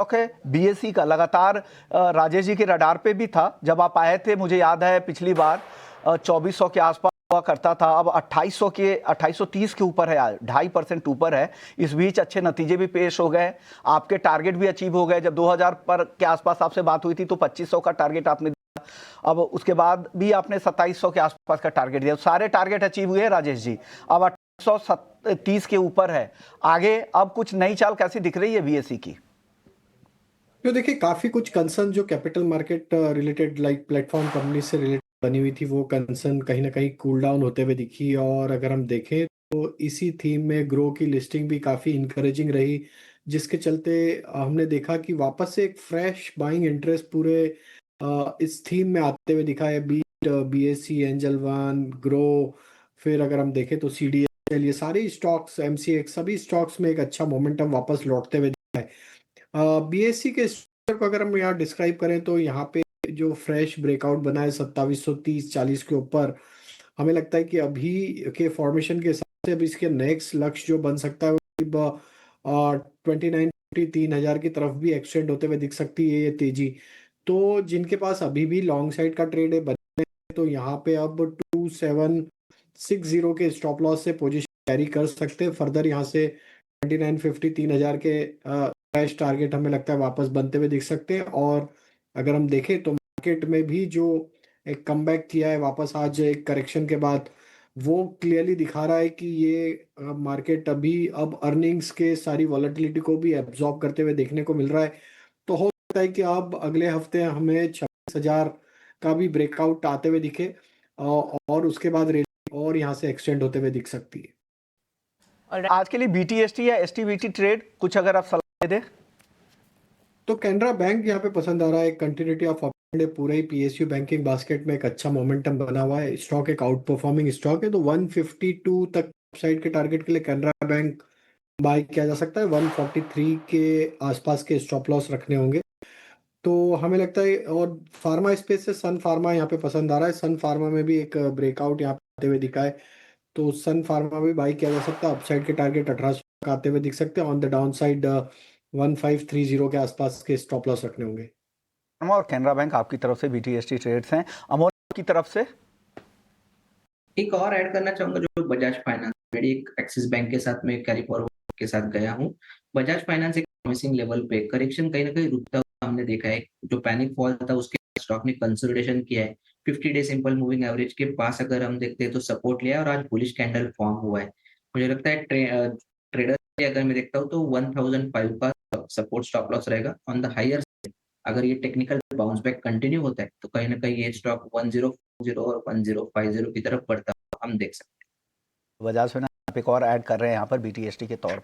Stock है BSE का, लगातार राजेश जी के रडार पे भी था जब आप आए थे, मुझे याद है पिछली बार 2400 के आसपास हुआ करता था, अब 2830 के ऊपर है, 2.5% ऊपर है। इस बीच अच्छे नतीजे भी पेश हो गए, आपके टारगेट भी अचीव हो गए। जब 2000 पर के आसपास आपसे बात हुई थी तो 2500 का टारगेट आपने दिया, अब उसके बाद भी आपने 2700 के आसपास का टारगेट दिया। सारे टारगेट अचीव हुए राजेश जी, अब 2830 के ऊपर है। आगे अब कुछ नई चाल कैसी दिख रही है बीएसई की? जो देखिए काफी कुछ कंसर्न जो capital market related like platform company से रिलेटेड बनी हुई थी, वो कंसर्न कहीं ना कहीं कूल डाउन होते हुए दिखी। और अगर हम देखें तो इसी थीम में ग्रो की लिस्टिंग भी काफी इंकरेजिंग रही, जिसके चलते हमने देखा कि वापस से एक फ्रेश बाइंग इंटरेस्ट पूरे इस थीम में आते हुए दिखा है। बीएससी, एंजल वन, ग्रो, फिर अगर हम देखें तो सीडीएल, ये सारी स्टॉक्स, एमसीएक्स, सभी स्टॉक्स में एक अच्छा मोमेंटम वापस लौटते हुए दिखा है। बीएससी के स्ट्रक्चर को अगर हम यहाँ डिस्क्राइब करें तो यहाँ पे जो फ्रेश ब्रेकआउट बना है 2730-40 के ऊपर, हमें लगता है कि अभी के फॉर्मेशन के हिसाब से अब इसके नेक्स्ट लक्ष्य जो बन सकता है वो 29-30 हजार की तरफ भी एक्सटेंड होते हुए दिख सकती है ये तेजी। तो जिनके पास अभी भी लॉन्ग साइड का ट्रेड है बने, तो यहाँ पे अब 2760 के स्टॉप लॉस से पोजीशन कैरी कर सकते हैं। फर्दर यहाँ से 2950, 3000 के फ्रेश टारगेट हमें लगता है वापस बनते हुए दिख सकते हैं। और अगर हम देखें तो मार्केट में भी जो एक कमबैक किया है वापस आज एक करेक्शन के बाद, वो क्लियरली दिखा रहा है कि ये मार्केट अभी अब अर्निंग्स के सारी वॉलेटिलिटी को भी एब्जॉर्ब करते हुए देखने को मिल रहा है। तो हो सकता है कि अब अगले हफ्ते हमें 26,000 का भी ब्रेकआउट आते हुए दिखे, और उसके बाद रेली और यहाँ से एक्सटेंड होते हुए दिख सकती है। और आज के लिए बीटीएसटी या एसटीबीटी ट्रेड कुछ अगर आप सलाह दे दें तो कैनरा बैंक यहाँ पे पसंद आ रहा है, कंटिन्यूटी ऑफ अपट्रेंड है। पूरा ही पीएसयू बैंकिंग बास्केट में एक अच्छा मोमेंटम बना हुआ है। स्टॉक एक आउट परफॉर्मिंग स्टॉक है, तो 152 तक साइड के टारगेट के लिए कैनरा बैंक बाय किया जा सकता है। 143 के आसपास के स्टॉप लॉस रखने होंगे। तो हमें लगता है, और फार्मा स्पेस से सन फार्मा यहाँ पे पसंद आ रहा है। सन फार्मा में भी एक ब्रेकआउट यहाँ पे आते हुए दिखा है, तो सन फार्मा भी बाई किया जा सकता है। अपसाइड के टारगेट 1800 आते हुए दिख सकते हैं। ऑन द डाउन साइड 1530 के आसपास के स्टॉप लॉस रखने होंगे। और कैनरा बैंक आपकी तरफ से बीटीएसटी ट्रेड्स हैं, अमोल की तरफ से? एक और ऐड करना चाहूंगा, जो बजाज फाइनेंस, मेरी एक एक्सिस बैंक के साथ में कैरी फॉरवर्ड के साथ गया हूँ। बजाज फाइनेंस एक प्रॉमिसिंग लेवल पे करेक्शन कहीं ना कहीं रुकता हुआ हमने देखा है। जो पैनिक फॉल था उसके स्टॉक ने कंसोलिडेशन किया है। 50 डे सिंपल मूविंग एवरेज के पास अगर हम देखते हैं तो सपोर्ट लिया है, और आज बुलिश कैंडल फॉर्म हुआ है। मुझे लगता है ट्रेडर अगर मैं देखता हूँ तो 1005 का सपोर्ट स्टॉप लॉस रहेगा ऑन द हायर। अगर ये टेक्निकल बाउंस बैक कंटिन्यू होता है तो कहीं ना कहीं ये स्टॉक 1040 और 1050 की तरफ बढ़ता हुआ हम देख सकते हैं। बजाज फाइनेंस आप एक और ऐड कर रहे हैं यहाँ पर बीटीएसटी के तौर पर।